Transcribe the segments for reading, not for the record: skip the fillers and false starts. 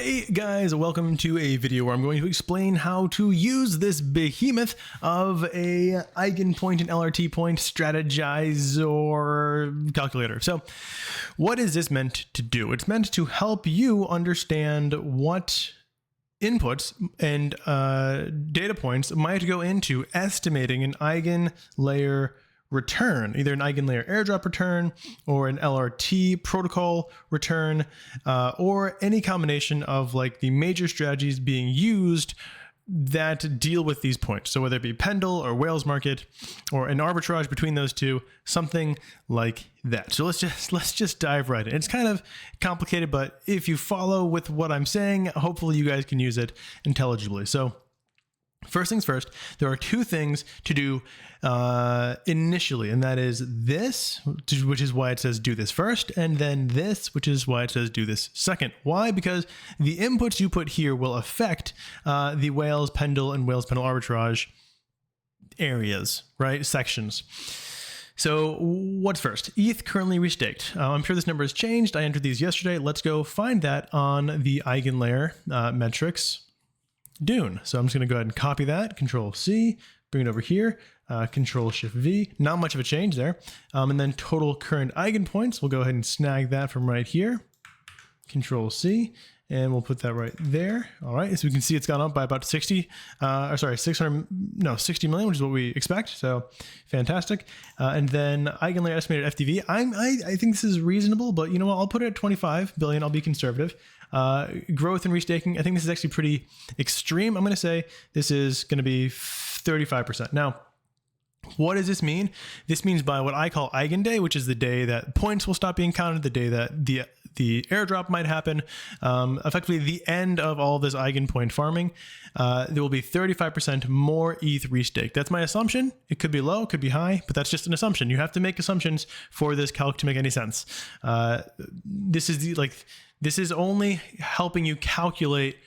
Hey guys, welcome to a video where I'm going to explain how to use this behemoth of a eigenpoint and LRT point strategizer calculator. So what is this meant to do? It's meant to help you understand what inputs and data points might go into estimating an EigenLayer return, either an EigenLayer airdrop return or an LRT protocol return, or any combination of like the major strategies being used that deal with these points. So whether it be Pendle or Whales market or an arbitrage between those two, something like that. So let's just dive right in. It's kind of complicated, but if you follow with what I'm saying, hopefully you guys can use it intelligibly. So first things first, there are two things to do initially, and that is this, which is why it says do this first, and then this, which is why it says do this second. Why? Because the inputs you put here will affect the Whales Pendle and Whales Pendle arbitrage areas, right? Sections. So what's first? ETH currently restaked. I'm sure this number has changed. I entered these yesterday. Let's go find that on the EigenLayer metrics Dune. So I'm just going to go ahead and copy that, Control C, bring it over here, Control Shift V. Not much of a change there. And then total current eigenpoints, we'll go ahead and snag that from right here, Control C, and we'll put that right there. All right, so we can see it's gone up by about 60 million, which is what we expect. So fantastic. And then EigenLayer estimated FDV. I think this is reasonable, but you know what? I'll put it at 25 billion. I'll be conservative. Growth and restaking, I think this is actually pretty extreme. I'm going to say this is going to be 35%. Now, what does this mean? This means by what I call Eigen Day, which is the day that points will stop being counted, the day that the airdrop might happen, effectively the end of all this eigenpoint farming. There will be 35% more ETH restaked. That's my assumption. It could be low, it could be high, but that's just an assumption. You have to make assumptions for this calc to make any sense. This is only helping you calculate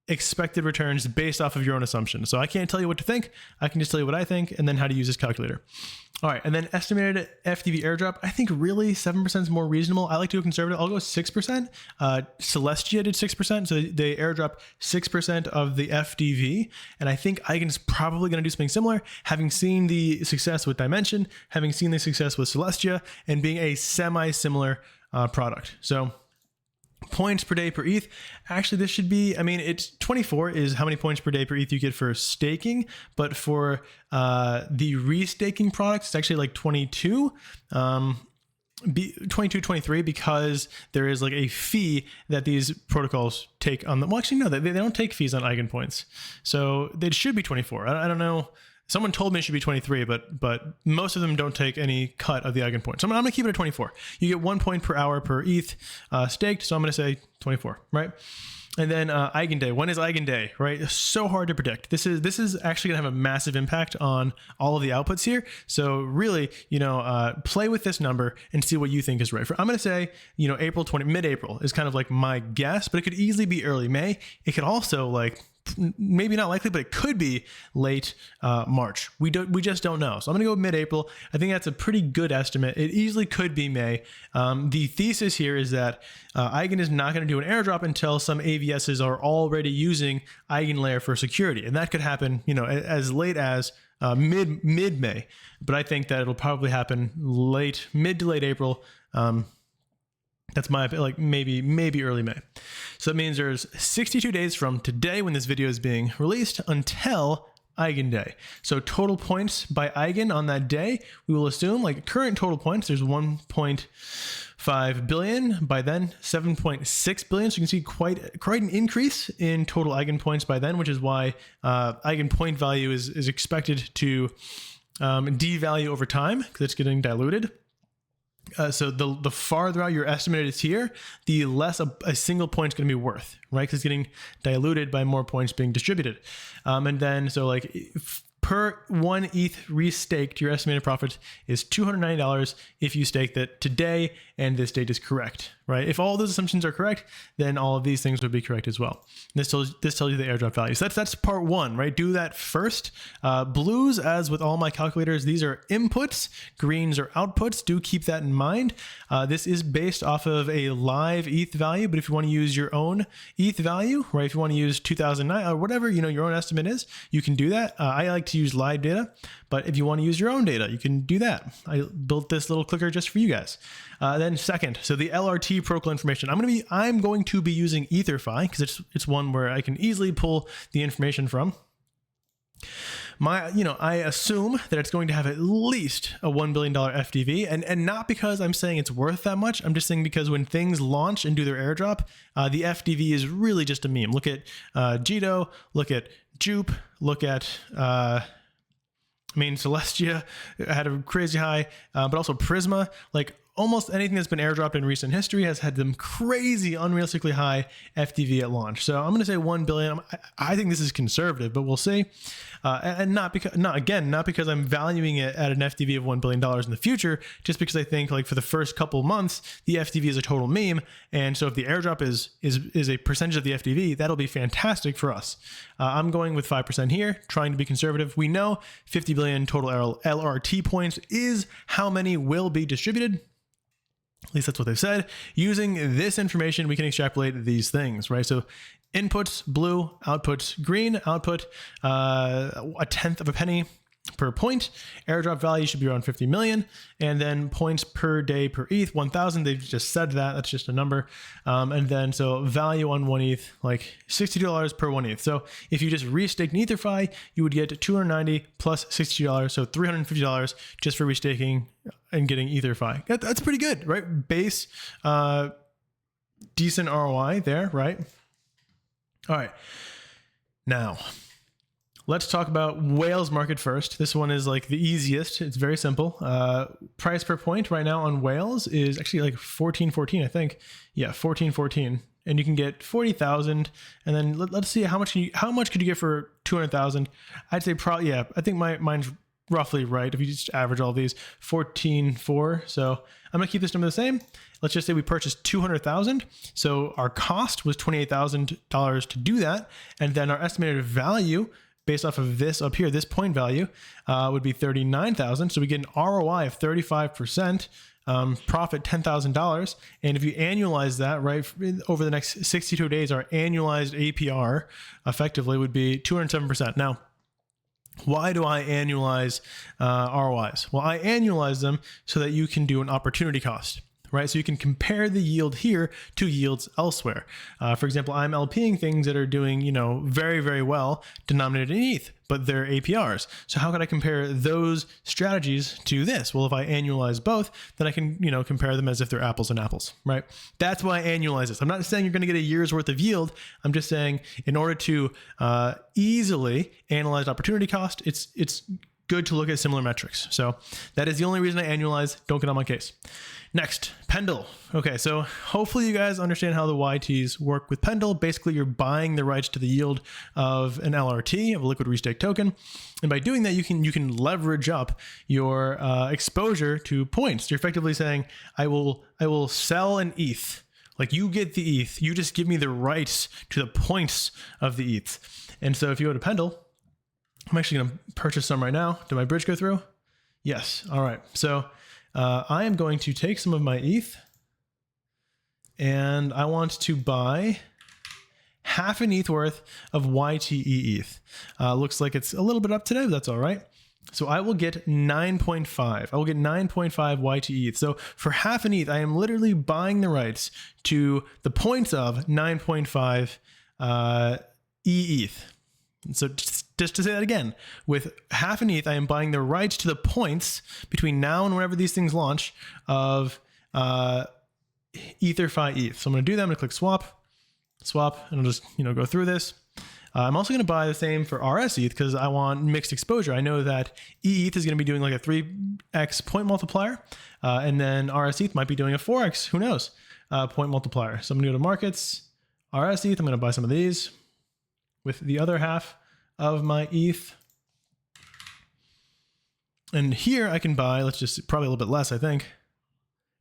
expected returns based off of your own assumptions. So I can't tell you what to think. I can just tell you what I think and then how to use this calculator. All right, and then estimated FDV airdrop. I think really 7% is more reasonable. I like to go conservative. I'll go 6%. Celestia did 6%, so they airdrop 6% of the FDV. And I think Eigen's probably going to do something similar, having seen the success with Dimension, having seen the success with Celestia, and being a semi-similar product. So points per day per ETH. Actually, this should be, it's 24 is how many points per day per ETH you get for staking, but for the restaking products, it's actually like 22, 23, because there is like a fee that these protocols take on them. Well, actually, no, they don't take fees on eigenpoints. So it should be 24. I don't know. Someone told me it should be 23, but most of them don't take any cut of the eigenpoint. So I'm going to keep it at 24. You get 1 point per hour per ETH staked, so I'm going to say 24, right? And then Eigen Day. When is Eigen Day, right? It's so hard to predict. This is actually going to have a massive impact on all of the outputs here. So really, play with this number and see what you think is right. I'm going to say, mid-April is kind of like my guess, but it could easily be early May. It could also maybe not likely, but it could be late March. We just don't know. So I'm going to go with mid-April. I think that's a pretty good estimate. It easily could be May. The thesis here is that Eigen is not going to do an airdrop until some AVSs are already using EigenLayer for security, and that could happen, as late as mid-May. But I think that it'll probably happen mid to late April. That's my, maybe early May. So that means there's 62 days from today when this video is being released until Eigen Day. So total points by Eigen on that day, we will assume current total points, there's 1.5 billion. By then, 7.6 billion. So you can see quite an increase in total Eigen points by then, which is why Eigen point value is expected to devalue over time because it's getting diluted. So the farther out your estimate is here, the less a single point is going to be worth, right? Because it's getting diluted by more points being distributed. And then, per 1 ETH restaked, your estimated profit is $290 if you stake that today and this date is correct, right? If all those assumptions are correct, then all of these things would be correct as well. This tells you the airdrop value. So that's part one, right? Do that first. Blues, as with all my calculators, these are inputs. Greens are outputs. Do keep that in mind. This is based off of a live ETH value, but if you want to use your own ETH value, right? If you want to use 2009 or whatever, your own estimate is, you can do that. I like to use live data, but if you want to use your own data, you can do that. I built this little clicker just for you guys. Then second, so the LRT protocol information. I'm going to be using EtherFi because it's one where I can easily pull the information from. I assume that it's going to have at least a $1 billion FDV, and not because I'm saying it's worth that much. I'm just saying because when things launch and do their airdrop, the FDV is really just a meme. Look at Jito, look at Jupe, look at Celestia had a crazy high, but also Prisma. Like almost anything that's been airdropped in recent history has had them crazy, unrealistically high FDV at launch. So I'm going to say 1 billion. I think this is conservative, but we'll see. And not because I'm valuing it at an FDV of $1 billion in the future, just because I think like for the first couple months, the FDV is a total meme. And so if the airdrop is a percentage of the FDV, that'll be fantastic for us. I'm going with 5% here, trying to be conservative. We know 50 billion total LRT points is how many will be distributed. At least that's what they've said. Using this information, we can extrapolate these things, right? So inputs, blue, outputs, green, output, a tenth of a penny per point. Airdrop value should be around 50 million. And then points per day per ETH, 1,000. They've just said that. That's just a number. And then so value on one ETH, like $62 per one ETH. So if you just restaked an EtherFi, you would get $290 plus $60. So $350 just for restaking and getting EtherFi. That's pretty good, right? Base, decent ROI there, right? All right. Now, let's talk about whales market first. This one is like the easiest. It's very simple. Price per point right now on whales is actually like 14.14, I think. Yeah, 14.14. And you can get 40,000. And then let's see how much could you get for 200,000? I'd say probably, yeah, I think mine's roughly right. If you just average all these, 14.4. So I'm gonna keep this number the same. Let's just say we purchased 200,000. So our cost was $28,000 to do that. And then our estimated value based off of this up here, this point value would be 39,000. So we get an ROI of 35%, profit $10,000. And if you annualize that, right, over the next 62 days, our annualized APR effectively would be 207%. Now, why do I annualize ROIs? Well, I annualize them so that you can do an opportunity cost, right? So you can compare the yield here to yields elsewhere. For example, I'm LPing things that are doing, very, very well denominated in ETH, but they're APRs. So how can I compare those strategies to this? Well, if I annualize both, then I can, compare them as if they're apples and apples, right? That's why I annualize this. I'm not saying you're going to get a year's worth of yield. I'm just saying in order to easily analyze opportunity cost, it's good to look at similar metrics. So that is the only reason I annualize. Don't get on my case. Next, Pendle. Okay, so hopefully you guys understand how the YTs work with Pendle. Basically, you're buying the rights to the yield of an LRT, of a liquid restake token. And by doing that, you can leverage up your exposure to points. You're effectively saying, I will sell an ETH. Like you get the ETH, you just give me the rights to the points of the ETH. And so if you go to Pendle, I'm actually going to purchase some right now. Did my bridge go through? Yes. All right. So I am going to take some of my ETH and I want to buy half an ETH worth of YTE ETH. Looks like it's a little bit up today, but that's all right. So I will get 9.5. I will get 9.5 YTE ETH. So for half an ETH, I am literally buying the rights to the points of 9.5 ETH. So just to say that again, with half an ETH, I am buying the rights to the points between now and whenever these things launch of EtherFi ETH. So I'm going to do that. I'm going to click swap, and I'll just go through this. I'm also going to buy the same for RS ETH because I want mixed exposure. I know that ETH is going to be doing like a 3x point multiplier, and then RS ETH might be doing a 4x, who knows, point multiplier. So I'm going to go to markets, RS ETH. I'm going to buy some of these with the other half of my ETH. And here I can buy, let's just probably a little bit less, I think.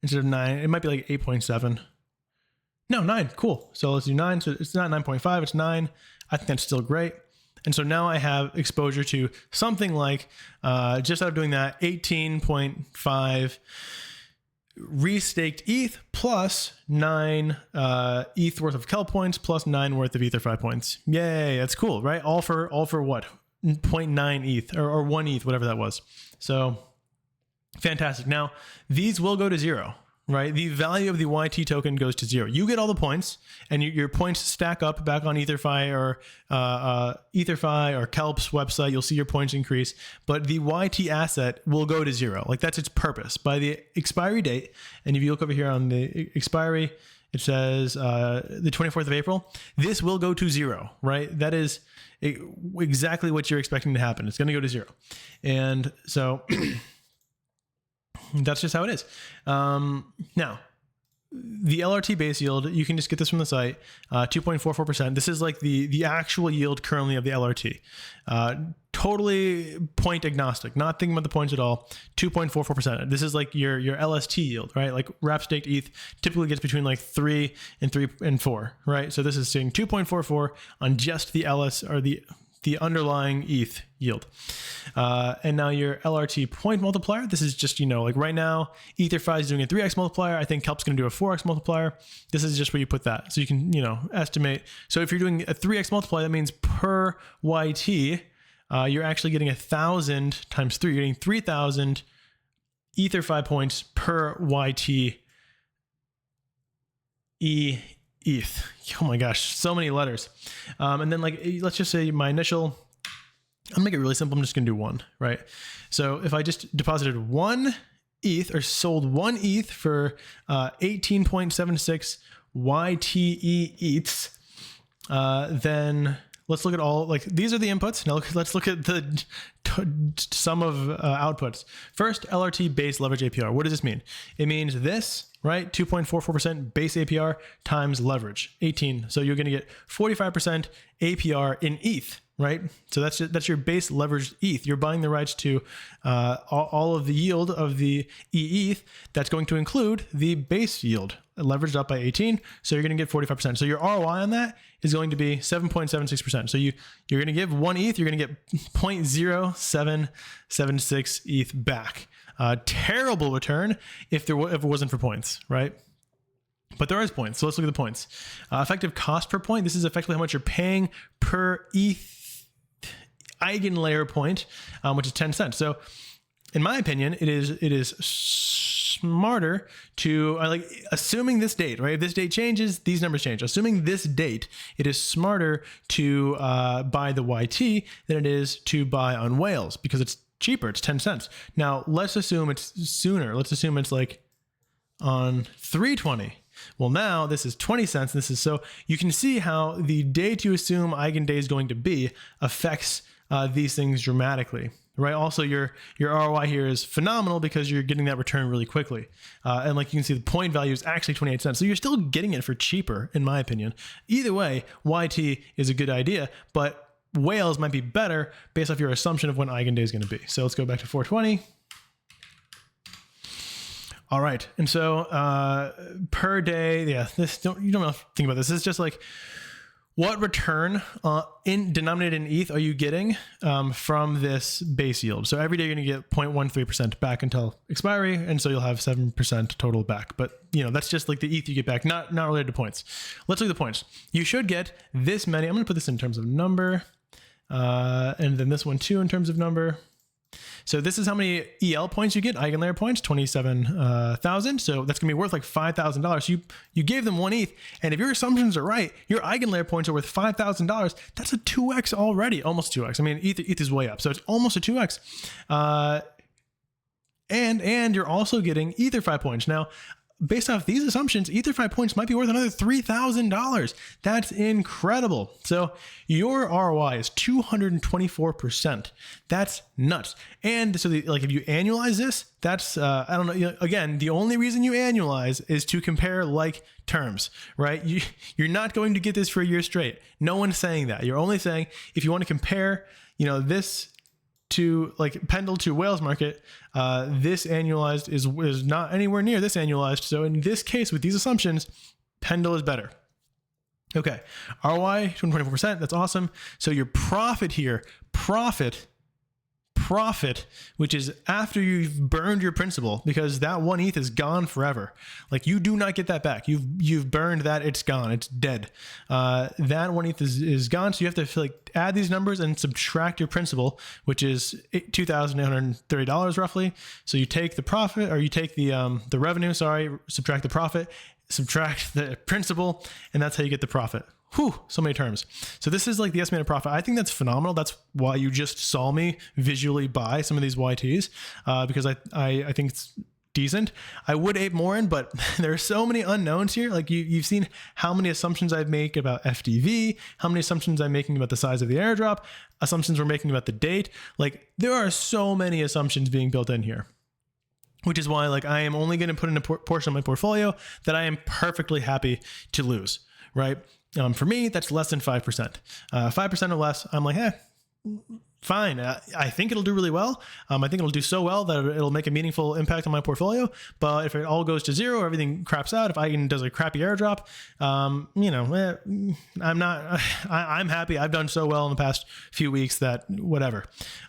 Instead of 9, it might be like 8.7. No, 9. Cool. So let's do 9. So it's not 9.5, it's 9. I think that's still great. And so now I have exposure to something like, just out of doing that, 18.5 restaked ETH plus 9 ETH worth of kelp points plus 9 worth of Ether5 points. Yay, that's cool, right? All for what? 0.9 ETH or 1 ETH, whatever that was. So fantastic. Now, these will go to 0. Right, the value of the YT token goes to 0. You get all the points, and your points stack up back on EtherFi or Kelp's website. You'll see your points increase, but the YT asset will go to 0. Like, that's its purpose. By the expiry date, and if you look over here on the expiry, it says the 24th of April. This will go to 0. Right, that is exactly what you're expecting to happen. It's going to go to 0, and so. That's just how it is. Now, the LRT base yield, you can just get this from the site, 2.44%. This is like the actual yield currently of the LRT. Totally point agnostic, not thinking about the points at all. 2.44%. This is like your LST yield, right? Like wrap staked ETH typically gets between like 3 and 4, right? So this is saying 2.44 on just the LS or the underlying ETH yield. And now your LRT point multiplier, this is just, like right now, EtherFi is doing a 3x multiplier. I think Kelp's going to do a 4x multiplier. This is just where you put that. So you can, estimate. So if you're doing a 3x multiplier, that means per YT, you're actually getting 1,000 times 3. You're getting 3,000 EtherFi points per YT ETH. Oh my gosh, so many letters. And then let's just say my initial, I'll make it really simple. I'm just going to do 1, right? So if I just deposited 1 ETH or sold 1 ETH for 18.76 YTE ETHs, then let's look at all, these are the inputs. Now let's look at the sum of outputs. First, LRT base leverage APR. What does this mean? It means this, right? 2.44% base APR times leverage, 18. So you're going to get 45% APR in ETH, right? So that's your base leveraged ETH. You're buying the rights to all of the yield of the ETH. That's going to include the base yield leveraged up by 18. So you're going to get 45%. So your ROI on that is going to be 7.76%. So you're going to give 1 ETH, you're going to get 0.0776 ETH back. Terrible return if it wasn't for points, right? But there is points. So let's look at the points. Effective cost per point. This is effectively how much you're paying per ETH EigenLayer point, which is 10 cents. So in my opinion, it is smarter to, assuming this date, right? If this date changes, these numbers change. Assuming this date, it is smarter to buy the YT than it is to buy on whales because it's cheaper. It's 10 cents. Now let's assume it's sooner. Let's assume it's on 320. Well, now this is 20 cents. This is, so you can see how the date you assume Eigenday is going to be affects these things dramatically, right? Also, your ROI here is phenomenal because you're getting that return really quickly. And you can see the point value is actually 28 cents. So you're still getting it for cheaper, in my opinion. Either way, YT is a good idea, but whales might be better based off your assumption of when Eigenday is going to be. So let's go back to 420. All right. And so per day, yeah, you don't have to think about this. It's just what return denominated in ETH are you getting from this base yield? So every day you're going to get 0.13% back until expiry. And so you'll have 7% total back. But that's just the ETH you get back, not related to points. Let's look at the points. You should get this many. I'm going to put this in terms of number. And then this one too in terms of number. So this is how many EL points you get, EigenLayer points, 27,000. So that's gonna be worth $5,000. You gave them 1 ETH, and if your assumptions are right, your EigenLayer points are worth $5,000. That's a 2x already, almost 2x. I mean, ETH is way up, so it's almost a 2x. And you're also getting EtherFi points. Now, based off these assumptions, EtherFi points might be worth another $3,000. That's incredible. So your ROI is 224%. That's nuts. And so if you annualize this, that's, I don't know, again, the only reason you annualize is to compare terms, right? You're not going to get this for a year straight. No one's saying that. You're only saying if you want to compare, this to Pendle to whales market, this annualized is not anywhere near this annualized. So in this case, with these assumptions, Pendle is better. Okay, ROI 224%. That's awesome. So your profit here, profit, which is after you've burned your principal, because that 1 ETH is gone forever. Like, you do not get that back. You've burned that. It's gone. It's dead. That 1 ETH is gone. So you have to like add these numbers and subtract your principal, which is $2,830 roughly. So you take the profit, or you take the revenue, sorry, subtract the profit, subtract the principal, and that's how you get the profit. Whew, so many terms. So this is like the estimated profit. I think that's phenomenal. That's why you just saw me visually buy some of these YTs, because I think it's decent. I would ape more in, but there are so many unknowns here. Like you've seen how many assumptions I make about FDV, how many assumptions I'm making about the size of the airdrop, assumptions we're making about the date. Like, there are so many assumptions being built in here, which is why like I am only going to put in a portion of my portfolio that I am perfectly happy to lose, right? For me, that's less than 5%. 5% or less, I'm like, fine. I think it'll do really well. I think it'll do so well that it'll make a meaningful impact on my portfolio. But if it all goes to zero, everything craps out, if Eigen does a crappy airdrop, I'm happy. I've done so well in the past few weeks that whatever,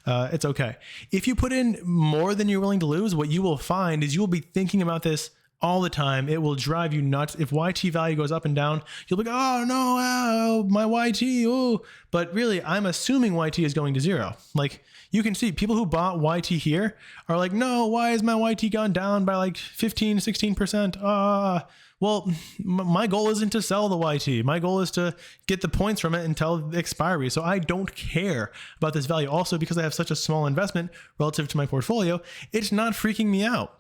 it's okay. If you put in more than you're willing to lose, what you will find is you will be thinking about this all the time. It will drive you nuts. If YT value goes up and down, you'll be like, oh no, my YT, oh. But really, I'm assuming YT is going to zero. Like, you can see people who bought YT here are like, no, why is my YT gone down by like 15, 16%? Well, my goal isn't to sell the YT. My goal is to get the points from it until the expiry. So I don't care about this value. Also, because I have such a small investment relative to my portfolio, it's not freaking me out.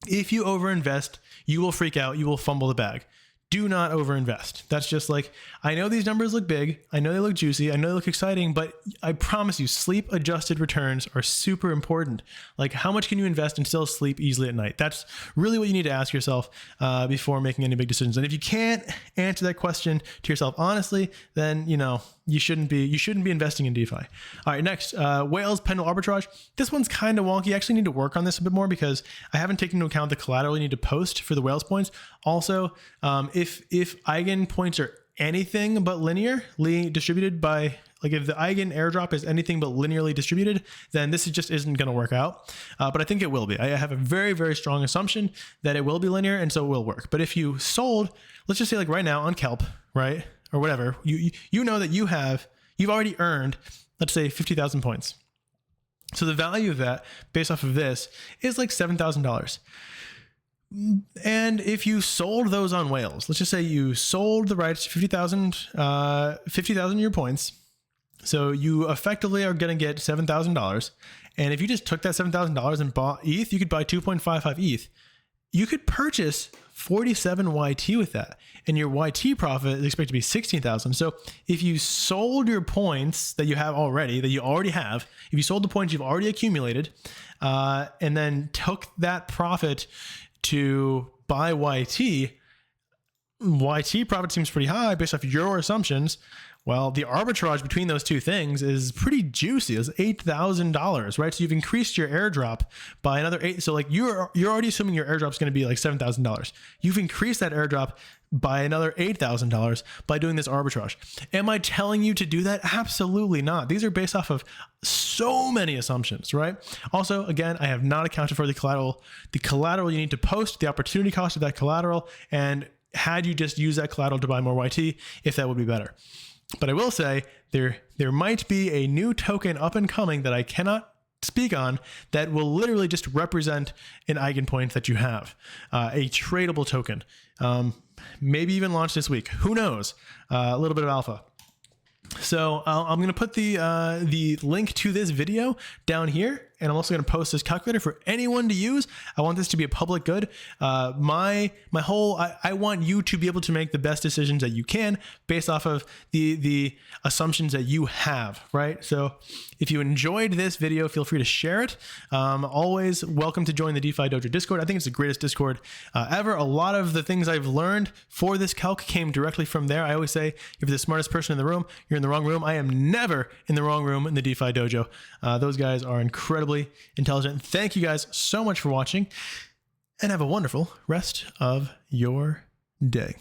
If you overinvest, you will freak out. You will fumble the bag. Do not overinvest. That's just like, I know these numbers look big. I know they look juicy. I know they look exciting, but I promise you, sleep adjusted returns are super important. Like, how much can you invest and still sleep easily at night? That's really what you need to ask yourself before making any big decisions. And if you can't answer that question to yourself honestly, then, you shouldn't be investing in DeFi. All right, next, Whales Pendle Arbitrage. This one's kind of wonky. I actually need to work on this a bit more because I haven't taken into account the collateral you need to post for the Whales points. Also, if Eigen points are anything but linearly distributed by, like, if the Eigen airdrop is anything but linearly distributed, then this just isn't going to work out. But I think it will be. I have a very, very strong assumption that it will be linear, and so it will work. But if you sold, let's just say like right now on Kelp, right? Or whatever, you know that you've already earned, let's say 50,000 points. So the value of that based off of this is like $7,000. And if you sold those on Whales, let's just say you sold the rights to 50,000 of your points. So you effectively are going to get $7,000. And if you just took that $7,000 and bought ETH, you could buy 2.55 ETH. You could purchase 47 YT with that, and your YT profit is expected to be 16,000. So if you sold your points that you already have, if you sold the points you've already accumulated, and then took that profit to buy YT profit seems pretty high based off your assumptions. Well, the arbitrage between those two things is pretty juicy. It's $8,000, right? So you've increased your airdrop by another $8,000. So like you're already assuming your airdrop is going to be like $7,000. You've increased that airdrop by another $8,000 by doing this arbitrage. Am I telling you to do that? Absolutely not. These are based off of so many assumptions, right? Also, again, I have not accounted for the collateral you need to post, the opportunity cost of that collateral, and had you just used that collateral to buy more YT, if that would be better. But I will say there might be a new token up and coming that I cannot speak on that will literally just represent an Eigenpoint that you have, a tradable token, maybe even launch this week. Who knows? A little bit of alpha. So I'm going to put the link to this video down here, and I'm also going to post this calculator for anyone to use. I want this to be a public good. I want you to be able to make the best decisions that you can based off of the assumptions that you have, right? So if you enjoyed this video, feel free to share it. Always welcome to join the DeFi Dojo Discord. I think it's the greatest Discord ever. A lot of the things I've learned for this calc came directly from there. I always say, if you're the smartest person in the room, you're in the wrong room. I am never in the wrong room in the DeFi Dojo. Those guys are incredibly intelligent. Thank you guys so much for watching, and have a wonderful rest of your day.